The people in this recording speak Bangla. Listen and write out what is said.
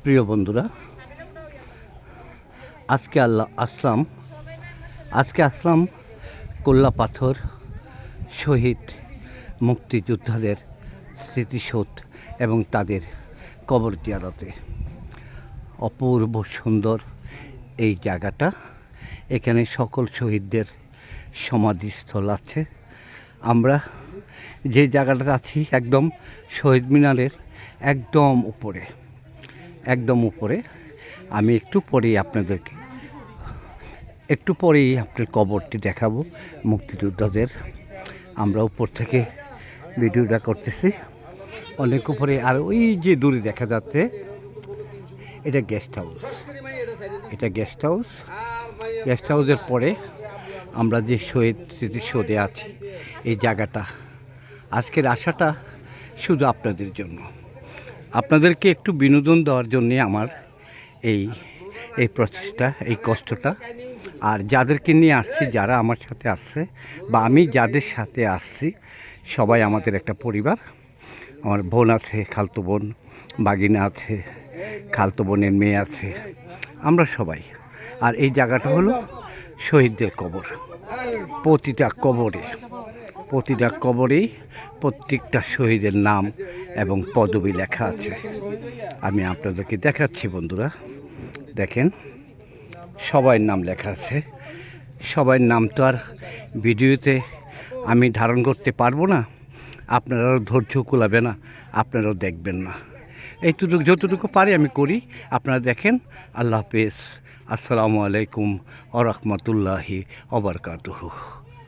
প্রিয় বন্ধুরা, আজকে আসলাম কোল্লাপাথর শহীদ মুক্তিযোদ্ধাদের স্মৃতিসৌধ এবং তাদের কবর জিয়ারতে। অপূর্ব সুন্দর এই জায়গাটা। এখানে সকল শহীদদের সমাধিস্থল আছে। আমরা যে জায়গাটা আছি একদম শহীদ মিনারের একদম উপরে। আমি একটু পরেই আপনার কবরটি দেখাবো মুক্তিযোদ্ধাদের। আমরা উপর থেকে ভিডিওটা করতেছি অনেক উপরে। আর ওই যে দূরে দেখা যাচ্ছে এটা গেস্ট হাউসের পরে আমরা যে শহীদ স্মৃতিসৌধে আছি। এই জায়গাটা, আজকের আশাটা শুধু আপনাদের জন্য, আপনাদেরকে একটু বিনোদন দেওয়ার জন্যে আমার এই প্রচেষ্টা, এই কষ্টটা। আর যাদেরকে নিয়ে আসছি, যারা আমার সাথে আসছে বা আমি যাদের সাথে আসছি, সবাই আমাদের একটা পরিবার। আমার বোন আছে, খালতো বোন, বাগিনা আছে, খালতো বোনের মেয়ে আছে, আমরা সবাই। আর এই জায়গাটা হলো শহীদদের কবর। প্রতিটা কবরেই প্রত্যেকটা শহীদের নাম এবং পদবি লেখা আছে। আমি আপনাদেরকে দেখাচ্ছি বন্ধুরা, দেখেন সবার নাম লেখা আছে। সবার নাম তো আর ভিডিওতে আমি ধারণ করতে পারবো না, আপনারাও ধৈর্য কুলাবে না, আপনারাও দেখবেন না। যতটুকু পারি আমি করি, আপনারা দেখেন। আল্লাহ হাফেজ, আসসালামু আলাইকুম ওয়া রাহমাতুল্লাহি ওয়া বারাকাতুহু।